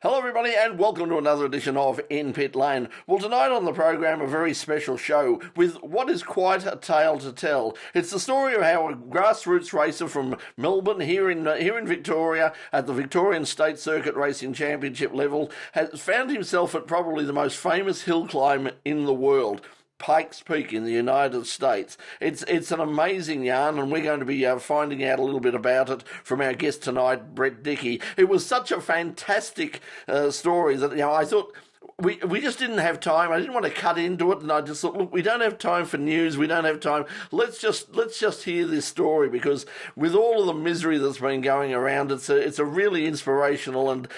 Hello everybody and welcome to another edition of In Pit Lane. Well, tonight on the program a very special show with what is quite a tale to tell. It's the story of how a grassroots racer from Melbourne here in Victoria at the Victorian State Circuit Racing Championship level has found himself at probably the most famous hill climb in the world. Pikes Peak in the United States. It's an amazing yarn, and we're going to be finding out a little bit about it from our guest tonight, Brett Dickie. It was such a fantastic story that I thought we just didn't have time. I didn't want to cut into it, and I just thought, look, we don't have time for news. We don't have time. Let's just hear this story, because with all of the misery that's been going around, it's a really inspirational and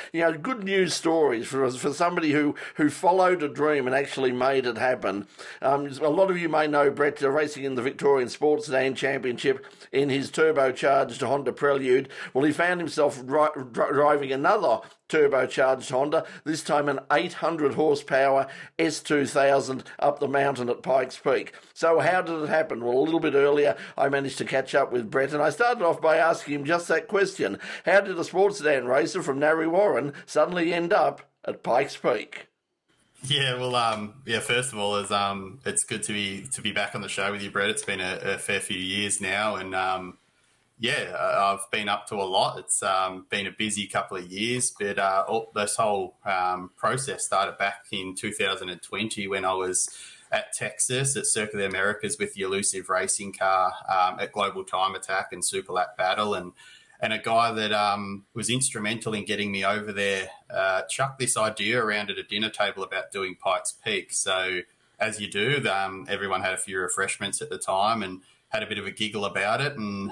good news stories for somebody who followed a dream and actually made it happen. A lot of you may know Brett racing in the Victorian Sports Sedan Championship in his turbocharged Honda Prelude. Well, he found himself driving another turbocharged Honda, this time an 800 horsepower S2000 up the mountain at Pikes Peak. So how did it happen? Well, a little bit earlier I managed to catch up with Brett, and I started off by asking him just that question. How did a sports sedan racer from Narre Warren suddenly end up at Pikes Peak? Yeah, well, first of all, it's good to be back on the show with you, Brett. It's been a fair few years now, and I've been up to a lot. It's been a busy couple of years, but this whole process started back in 2020 when I was at Texas at Circuit of the Americas with the elusive racing car at Global Time Attack and Super Lap Battle, and a guy that was instrumental in getting me over there chucked this idea around at a dinner table about doing Pikes Peak. So as you do, everyone had a few refreshments at the time and had a bit of a giggle about it, and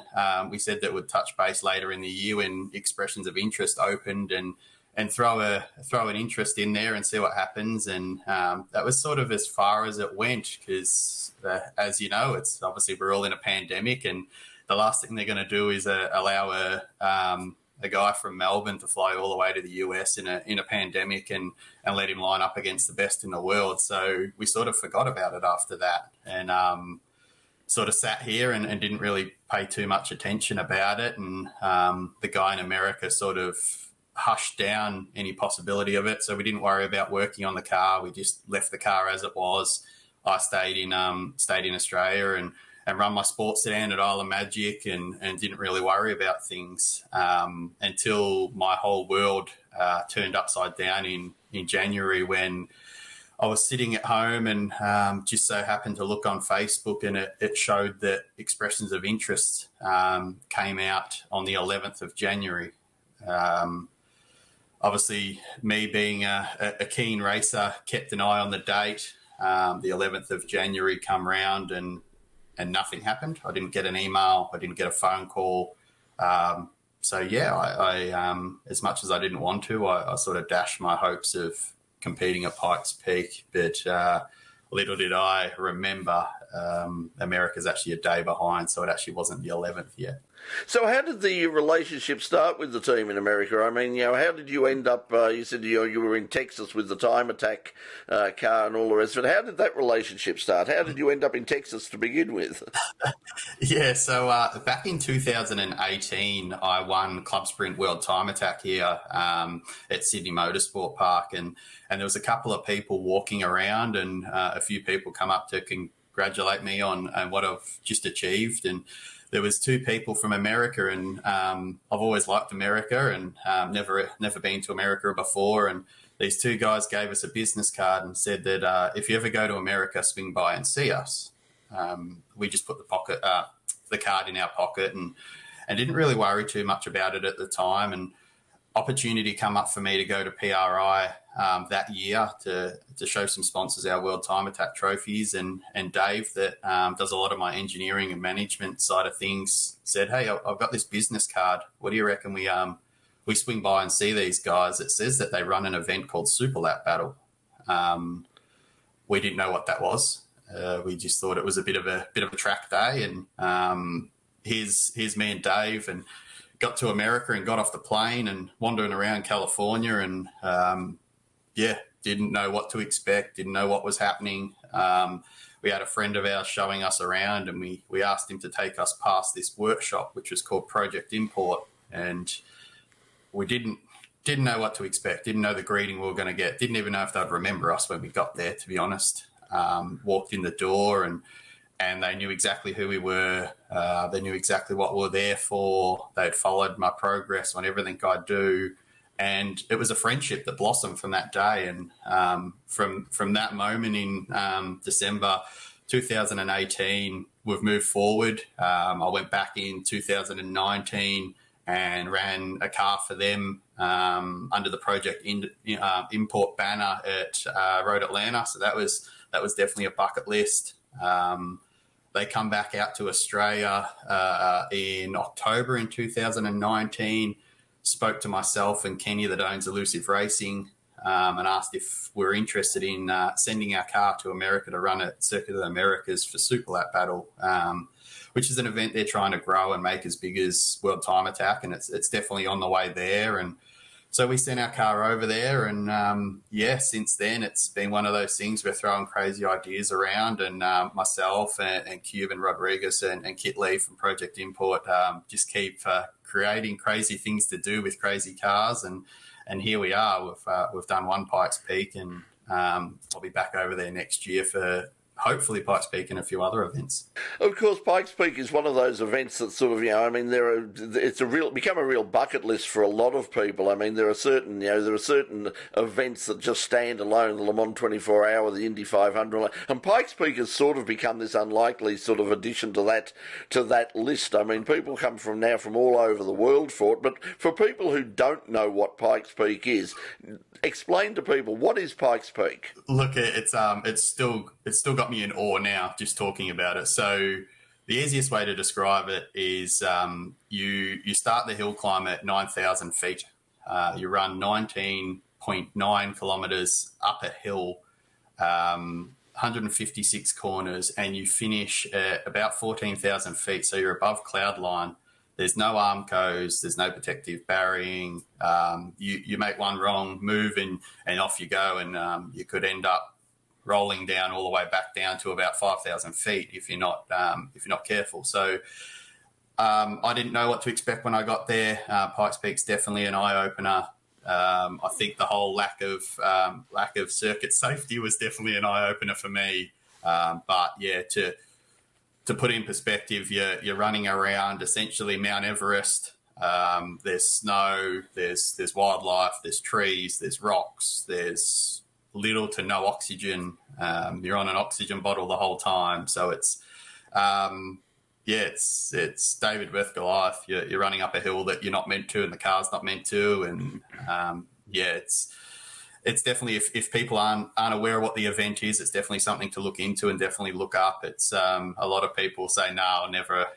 we said that we'd touch base later in the year when expressions of interest opened and throw an interest in there and see what happens. And that was sort of as far as it went, because as you know, it's obviously we're all in a pandemic, and the last thing they're going to do is allow a guy from Melbourne to fly all the way to the US in a pandemic and let him line up against the best in the world. So we sort of forgot about it after that, and sort of sat here and didn't really pay too much attention about it. And the guy in America sort of hushed down any possibility of it. So we didn't worry about working on the car. We just left the car as it was. I stayed in Australia and run my sports sedan at Isle of Magic and didn't really worry about things until my whole world turned upside down in January, when I was sitting at home and just so happened to look on Facebook, and it showed that expressions of interest came out on the 11th of January. Obviously, me being a keen racer, kept an eye on the date. The 11th of January come round and nothing happened. I didn't get an email. I didn't get a phone call. So, I as much as I didn't want to, I sort of dashed my hopes of competing at Pikes Peak, but little did I remember America's actually a day behind, so it actually wasn't the 11th yet. So how did the relationship start with the team in America? I mean, how did you end up, you said you were in Texas with the Time Attack car and all the rest of it. How did that relationship start? How did you end up in Texas to begin with? Yeah, so back in 2018, I won Club Sprint World Time Attack here at Sydney Motorsport Park, and there was a couple of people walking around, and a few people come up to congratulate me on what I've just achieved. And there was two people from America, and I've always liked America and never been to America before. And these two guys gave us a business card and said that if you ever go to America, swing by and see us. We just put the card in our pocket and didn't really worry too much about it at the time. And opportunity come up for me to go to PRI that year to show some sponsors our World Time Attack trophies, and Dave, that does a lot of my engineering and management side of things, said, "Hey, I've got this business card. What do you reckon we swing by and see these guys? It says that they run an event called Super Lap Battle." We didn't know what that was. We just thought it was a bit of a track day, and here's me and Dave, and got to America and got off the plane and wandering around California, and didn't know what to expect, didn't know what was happening. We had a friend of ours showing us around, and we asked him to take us past this workshop, which was called Project Import, and we didn't didn't know what to expect, didn't know the greeting we were going to get, didn't even know if they'd remember us when we got there, to be honest. Walked in the door and they knew exactly who we were. They knew exactly what we were there for. They'd followed my progress on everything I do. And it was a friendship that blossomed from that day. And from that moment in December 2018, we've moved forward. I went back in 2019 and ran a car for them under the Project Import banner at Road Atlanta. So that was definitely a bucket list. They come back out to Australia in October in 2019, spoke to myself and Kenny that owns Elusive Racing and asked if we were interested in sending our car to America to run at Circuit of the Americas for Super Lap Battle, which is an event they're trying to grow and make as big as World Time Attack, and it's definitely on the way there. And so we sent our car over there, and since then it's been one of those things we're throwing crazy ideas around, and myself and Cuban Rodriguez and Kit Lee from Project Import just keep creating crazy things to do with crazy cars, and here we are. We've done one Pikes Peak, and I'll be back over there next year for hopefully Pikes Peak and a few other events. Of course, Pikes Peak is one of those events that sort of, it's become a real bucket list for a lot of people. I mean, there are certain events that just stand alone, the Le Mans 24 Hour, the Indy 500, and Pikes Peak has sort of become this unlikely sort of addition to that list. I mean, people come from all over the world for it, but for people who don't know what Pikes Peak is, explain to people, what is Pikes Peak? Look, it's still got me in awe now just talking about it. So the easiest way to describe it is you start the hill climb at 9,000 feet. You run 19.9 kilometres up a hill, 156 corners, and you finish at about 14,000 feet. So you're above cloud line. There's no armcos, there's no protective barrieing. You make one wrong move and off you go, and you could end up rolling down all the way back down to about 5,000 feet if you're not careful. So I didn't know what to expect when I got there. Pikes Peak's definitely an eye opener. I think the whole lack of circuit safety was definitely an eye opener for me. But yeah, to put in perspective, you're running around essentially Mount Everest. There's snow, there's wildlife, there's trees, there's rocks, there's little to no oxygen. You're on an oxygen bottle the whole time. So it's David versus Goliath. You're running up a hill that you're not meant to, and the car's not meant to. And it's definitely, if people aren't aware of what the event is, it's definitely something to look into and definitely look up. It's a lot of people say, no, I'll never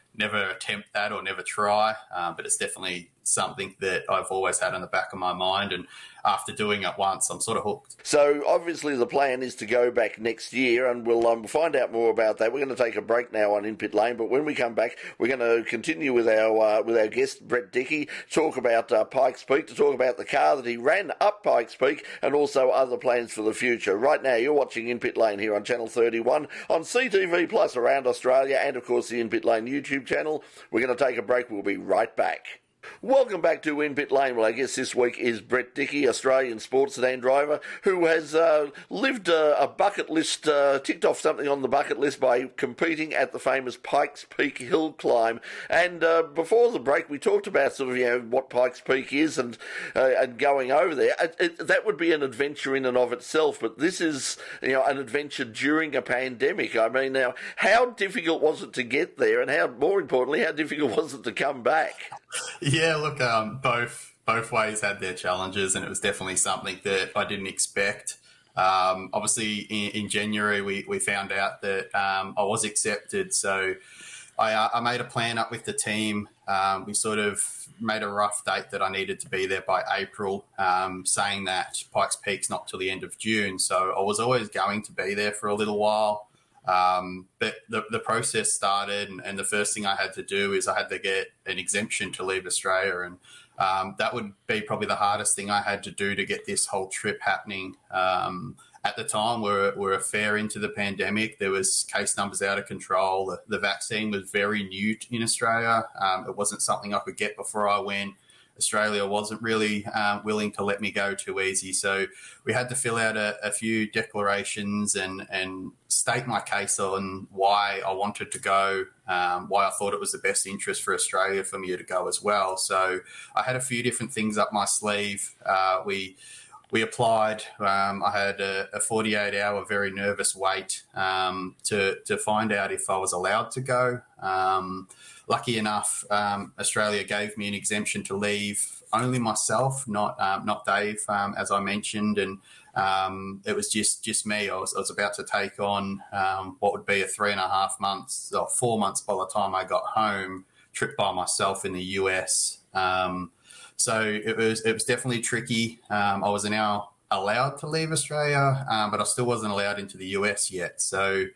attempt that or never try. But it's definitely something that I've always had in the back of my mind, and after doing it once, I'm sort of hooked. So obviously the plan is to go back next year, and we'll find out more about that. We're going to take a break now on In Pit Lane, but when we come back, we're going to continue with our guest Brett Dickie, talk about Pikes Peak, to talk about the car that he ran up Pikes Peak, and also other plans for the future. Right now, you're watching In Pit Lane here on Channel 31 on CTV Plus around Australia, and of course the In Pit Lane YouTube channel. We're going to take a break. We'll be right back. Welcome back to In Pit Lane. Well, I guess this week is Brett Dickie, Australian sports sedan driver, who has lived a bucket list, ticked off something on the bucket list by competing at the famous Pikes Peak Hillclimb. And before the break, we talked about sort of what Pikes Peak is and going over there. That would be an adventure in and of itself, but this is an adventure during a pandemic. I mean, now, how difficult was it to get there, and more importantly, how difficult was it to come back? Yeah, look, both ways had their challenges, and it was definitely something that I didn't expect. Obviously, in January, we found out that I was accepted, so I made a plan up with the team. We sort of made a rough date that I needed to be there by April, saying that Pikes Peak's not till the end of June, so I was always going to be there for a little while. But the process started, and the first thing I had to do is I had to get an exemption to leave Australia, and that would be probably the hardest thing I had to do to get this whole trip happening. At the time, we're a fair into the pandemic. There was case numbers out of control. The vaccine was very new in Australia. It wasn't something I could get before I went. Australia wasn't really willing to let me go too easy. So we had to fill out a few declarations and state my case on why I wanted to go, why I thought it was the best interest for Australia for me to go as well. So I had a few different things up my sleeve. We applied. I had a 48-hour very nervous wait to find out if I was allowed to go. Lucky enough, Australia gave me an exemption to leave only myself, not Dave, as I mentioned, and it was just me. I was about to take on what would be a 3.5 months or 4 months by the time I got home trip by myself in the US. So it was definitely tricky. I was now allowed to leave Australia, but I still wasn't allowed into the US yet. So,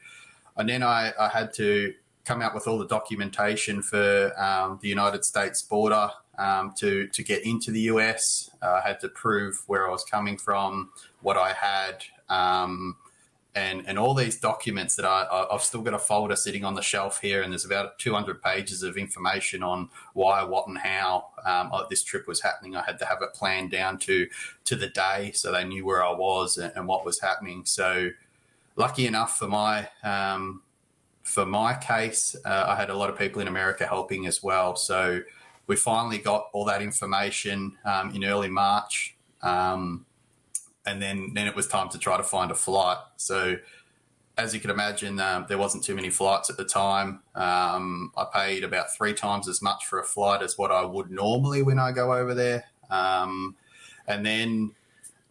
and then I had to come out with all the documentation for the United States border to get into the US. I had to prove where I was coming from, what I had, and all these documents that I've still got a folder sitting on the shelf here, and there's about 200 pages of information on why, what, and how this trip was happening. I had to have it planned down to the day, so they knew where I was and what was happening. So, lucky enough for my case, I had a lot of people in America helping as well. So we finally got all that information in early March. And then it was time to try to find a flight. So as you can imagine, there wasn't too many flights at the time. I paid about 3 times as much for a flight as what I would normally when I go over there. And then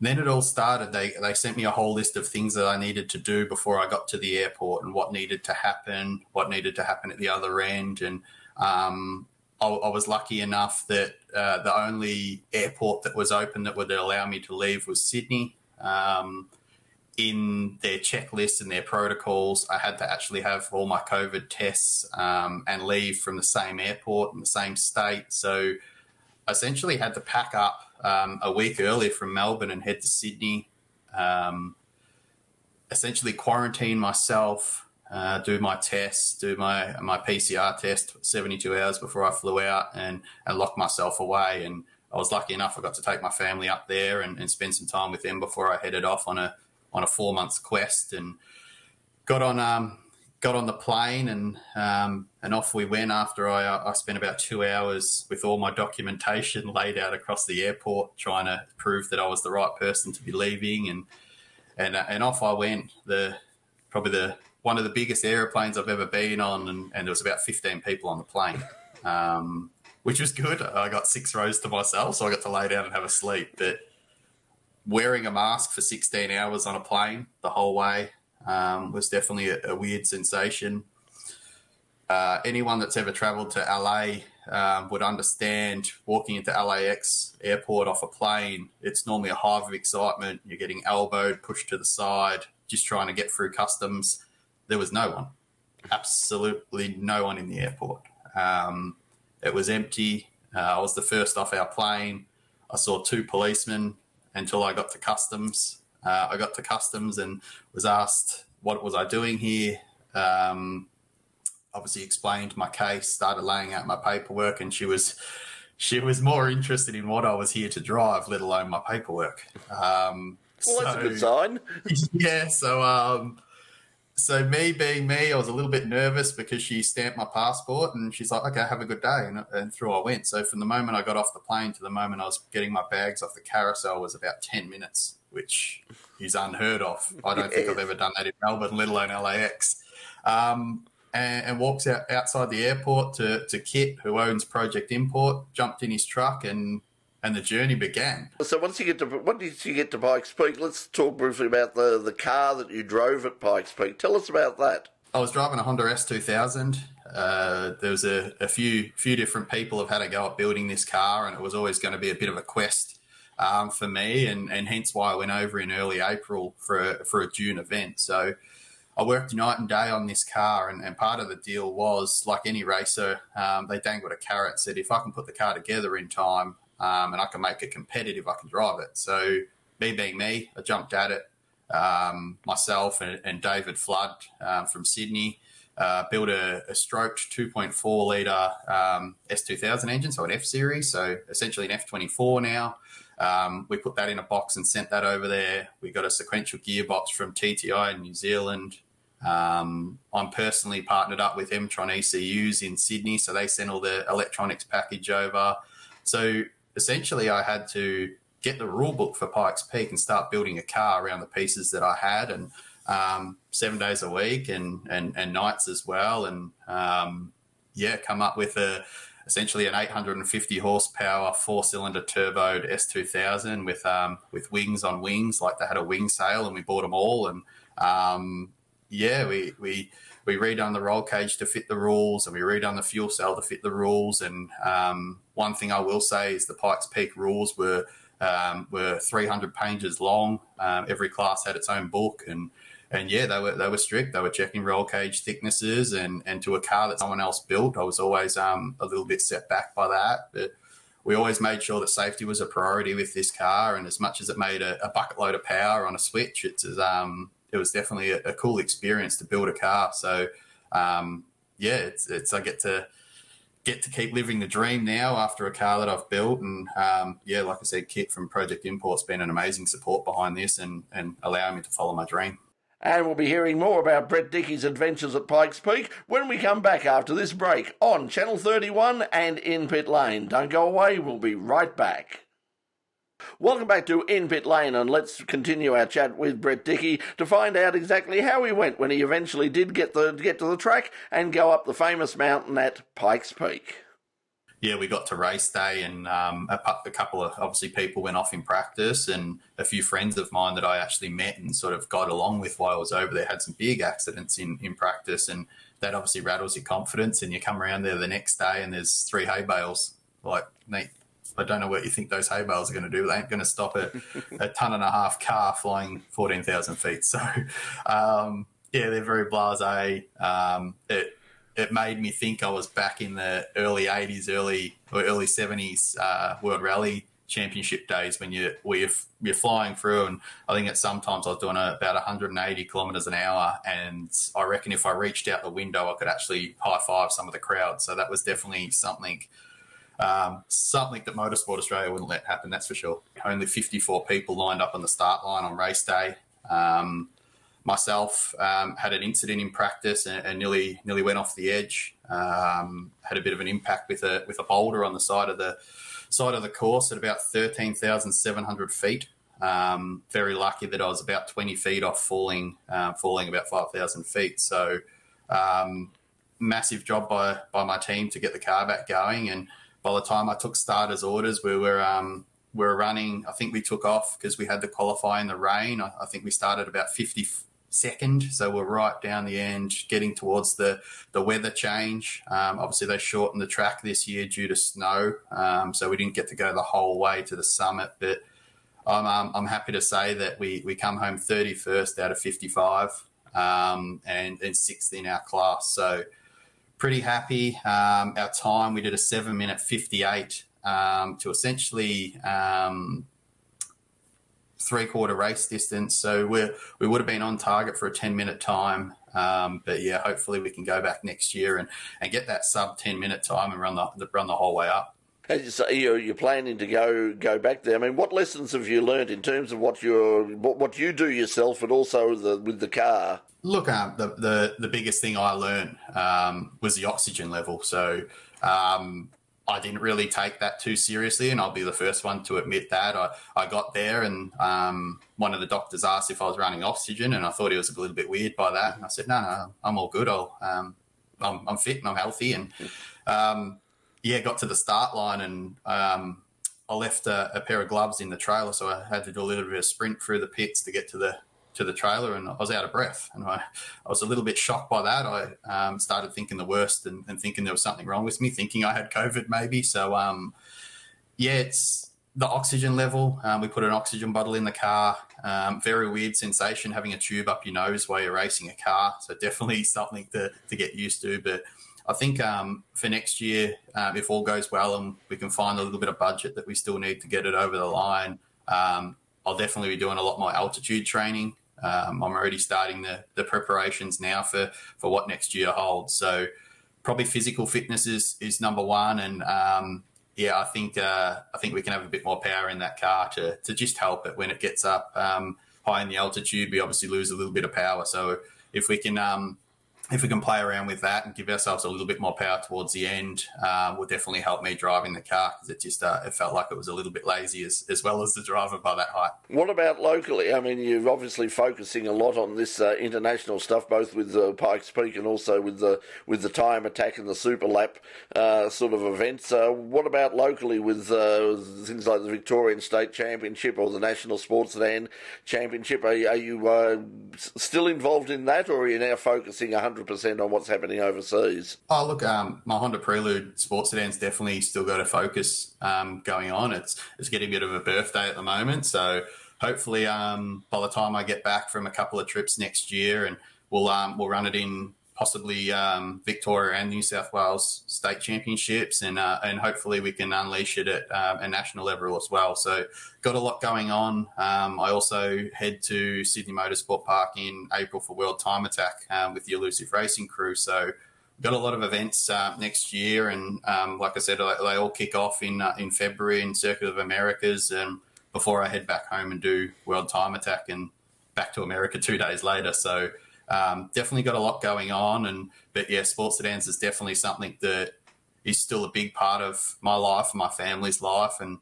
it all started. They sent me a whole list of things that I needed to do before I got to the airport and what needed to happen at the other end. And I was lucky enough that the only airport that was open that would allow me to leave was Sydney. In their checklist and their protocols, I had to actually have all my COVID tests and leave from the same airport in the same state. So I essentially had to pack up a week early from Melbourne and head to Sydney, essentially quarantine myself, do my tests, do my PCR test 72 hours before I flew out and lock myself away. And I was lucky enough I got to take my family up there and spend some time with them before I headed off on a 4-month quest, and got on the plane and off we went after I spent about 2 hours with all my documentation laid out across the airport, trying to prove that I was the right person to be leaving, and off I went. Probably one of the biggest airplanes I've ever been on, and there was about 15 people on the plane, which was good. I got 6 rows to myself, so I got to lay down and have a sleep. But wearing a mask for 16 hours on a plane the whole way was definitely a weird sensation. Anyone that's ever travelled to LA would understand walking into LAX airport off a plane. It's normally a hive of excitement. You're getting elbowed, pushed to the side, just trying to get through customs. There was no one, absolutely no one in the airport. It was empty. I was the first off our plane. I saw 2 policemen until I got to customs. I got to customs and was asked what was I doing here. Obviously explained my case, started laying out my paperwork, and she was more interested in what I was here to drive, let alone my paperwork. Well, that's a good sign. Yeah, so me being me, I was a little bit nervous because she stamped my passport and she's like, okay, have a good day. And through I went. So from the moment I got off the plane to the moment I was getting my bags off the carousel was about 10 minutes, which is unheard of. I don't think I've ever done that in Melbourne, let alone LAX. And walks outside the airport to Kit, who owns Project Import, jumped in his truck and the journey began. So once you get to Pikes Peak, let's talk briefly about the car that you drove at Pikes Peak. Tell us about that. I was driving a Honda S2000. There was a few different people have had a go at building this car, and it was always going to be a bit of a quest for me, and hence why I went over in early April for a June event. So I worked night and day on this car, and part of the deal was, like any racer, they dangled a carrot and said, if I can put the car together in time, and I can make it competitive, I can drive it. So me being me, I jumped at it. Myself and David Flood from Sydney, built a stroked 2.4 litre S2000 engine, so an F series, so essentially an F24 now. We put that in a box and sent that over there. We got a sequential gearbox from TTI in New Zealand. I'm personally partnered up with Mtron ECUs in Sydney, so they sent all the electronics package over. So essentially I had to get the rule book for Pikes Peak and start building a car around the pieces that I had, and 7 days a week and nights as well. And come up with essentially an 850 horsepower 4-cylinder turboed S2000 with wings on wings, like they had a wing sail, and we bought them all. And we redone the roll cage to fit the rules, and we redone the fuel cell to fit the rules. And one thing I will say is the Pikes Peak rules were 300 pages long. Every class had its own book, and they were strict. They were checking roll cage thicknesses, and to a car that someone else built, I was always a little bit set back by that. But we always made sure that safety was a priority with this car, and as much as it made a bucket load of power on a switch, it was definitely a cool experience to build a car. So I get to keep living the dream now after a car that I've built. And like I said, Kit from Project Import's been an amazing support behind this and allowing me to follow my dream. And we'll be hearing more about Brett Dickie's adventures at Pikes Peak when we come back after this break on Channel 31 and In Pit Lane. Don't go away, we'll be right back. Welcome back to In Pit Lane, and let's continue our chat with Brett Dickie to find out exactly how he went when he eventually did get to the track and go up the famous mountain at Pikes Peak. Yeah, we got to race day, and a couple of obviously people went off in practice, and a few friends of mine that I actually met and sort of got along with while I was over there had some big accidents in practice, and that obviously rattles your confidence. And you come around there the next day and there's 3 hay bales. Like, mate, I don't know what you think those hay bales are going to do. They ain't going to stop a 1.5 ton car flying 14,000 feet. So, they're very blasé. It made me think I was back in the early 80s, early 70s World Rally Championship days when you're flying through. And I think sometimes I was doing about 180 kilometres an hour. And I reckon if I reached out the window, I could actually high-five some of the crowd. So that was definitely something that Motorsport Australia wouldn't let happen, that's for sure. Only 54 people lined up on the start line on race day. Myself had an incident in practice and nearly went off the edge. Had a bit of an impact with a boulder on the side of the course at about 13,700 feet. Very lucky that I was about 20 feet off falling about 5,000 feet. So massive job by my team to get the car back going. And by the time I took starters orders, we were running. I think we took off because we had to qualify in the rain. I think we started about 52nd, so we're right down the end, getting towards the weather change. Obviously, they shortened the track this year due to snow, so we didn't get to go the whole way to the summit. But I'm happy to say that we come home 31st out of 55 and 6th in our class. So pretty happy. Our time, we did a 7-minute 58 to essentially three-quarter race distance. So we would have been on target for a 10-minute time. But yeah, hopefully we can go back next year and get that sub 10-minute time and run the whole way up. As you say, you're planning to go back there. I mean, what lessons have you learned in terms of what you do yourself, and also with the car? Look, the biggest thing I learned was the oxygen level. So I didn't really take that too seriously, and I'll be the first one to admit that. I got there, and one of the doctors asked if I was running oxygen, and I thought he was a little bit weird by that. And I said, no, I'm all good. I'm fit and I'm healthy. And got to the start line, and I left a pair of gloves in the trailer, so I had to do a little bit of sprint through the pits to get to the trailer, and I was out of breath, and I was a little bit shocked by that. I started thinking the worst and thinking there was something wrong with me, thinking I had COVID maybe. So it's the oxygen level. We put an oxygen bottle in the car. Very weird sensation having a tube up your nose while you're racing a car. So definitely something to get used to. But I think for next year, if all goes well and we can find a little bit of budget that we still need to get it over the line, I'll definitely be doing a lot more altitude training. I'm already starting the preparations now for what next year holds. So probably physical fitness is number one, and I think we can have a bit more power in that car to just help it when it gets up high in the altitude. We obviously lose a little bit of power, so if we can play around with that and give ourselves a little bit more power towards the end, will definitely help me driving the car, because it just it felt like it was a little bit lazy as well as the driver by that height. What about locally? I mean, you're obviously focusing a lot on this international stuff, both with Pikes Peak and also with the time attack and the super lap sort of events. What about locally with things like the Victorian State Championship or the National Sports Sedan Championship? Are you still involved in that, or are you now focusing 100% on what's happening overseas? Oh, look, my Honda Prelude Sports Sedan's definitely still got a focus going on. It's getting a bit of a birthday at the moment, so hopefully by the time I get back from a couple of trips next year, and we'll run it in possibly Victoria and New South Wales state championships, and hopefully we can unleash it at a national level as well. So got a lot going on. I also head to Sydney Motorsport Park in April for World Time Attack with the Elusive Racing crew. So we've got a lot of events next year, and like I said, they all kick off in February in Circuit of Americas, and before I head back home and do World Time Attack and back to America 2 days later. So definitely got a lot going on, but yeah, sports sedans is definitely something that is still a big part of my life and my family's life, and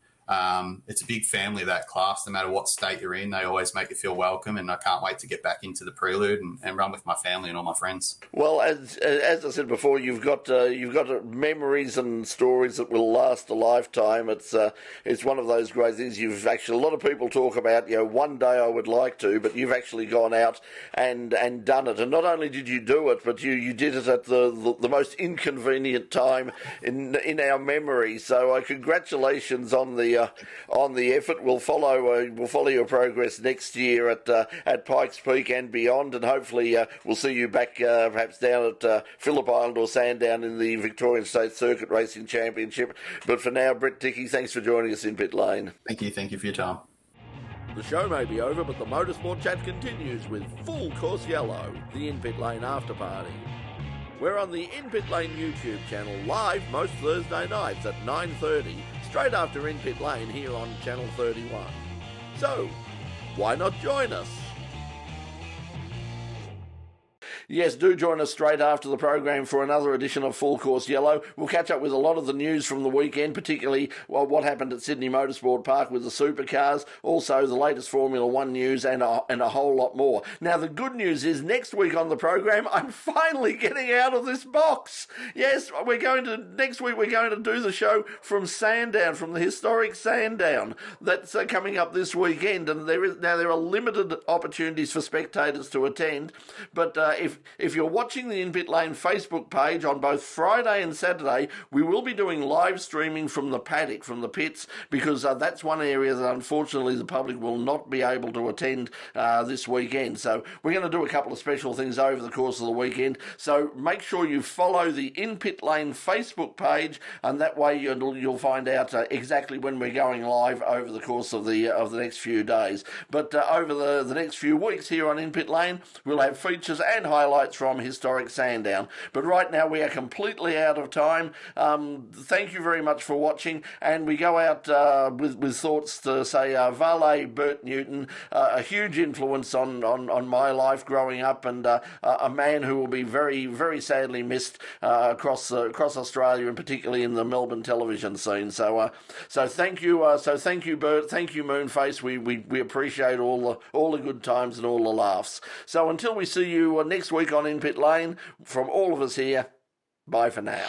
it's a big family, that class. No matter what state you're in, they always make you feel welcome, and I can't wait to get back into the Prelude and run with my family and all my friends. Well, as I said before, you've got memories and stories that will last a lifetime. It's one of those great things. You've actually, a lot of people talk about, one day I would like to, but you've actually gone out and done it. And not only did you do it, but you did it at the most inconvenient time in our memory. So congratulations on the effort. We'll follow your progress next year at Pikes Peak and beyond, and hopefully we'll see you back perhaps down at Phillip Island or Sandown in the Victorian State Circuit Racing Championship. But for now, Brett Dickie, thanks for joining us in Pit Lane. Thank you for your time. The show may be over, but the motorsport chat continues with Full Course Yellow, the In Pit Lane after party. We're on the In Pit Lane YouTube channel live most Thursday nights at 9:30, straight after In Pit Lane here on Channel 31. So, why not join us? Yes, do join us straight after the program for another edition of Full Course Yellow. We'll catch up with a lot of the news from the weekend, particularly what happened at Sydney Motorsport Park with the supercars, also the latest Formula One news, and a whole lot more. Now, the good news is next week on the program, I'm finally getting out of this box. Yes, next week we're going to do the show from Sandown, from the historic Sandown. That's coming up this weekend, and there are limited opportunities for spectators to attend, but if you're watching the In Pit Lane Facebook page on both Friday and Saturday, we will be doing live streaming from the paddock, from the pits, because that's one area that unfortunately the public will not be able to attend this weekend. So we're going to do a couple of special things over the course of the weekend. So make sure you follow the In Pit Lane Facebook page, and that way you'll find out exactly when we're going live over the course of the next few days. But over the next few weeks here on In Pit Lane, we'll have features and highlights from historic Sandown. But right now we are completely out of time. Thank you very much for watching, and we go out with thoughts to say Valet Bert Newton, a huge influence on my life growing up, and a man who will be very, very sadly missed across Australia, and particularly in the Melbourne television scene. So thank you, Bert, thank you, Moonface. We appreciate all the good times and all the laughs. So until we see you next week on In Pit Lane, from all of us here, bye for now.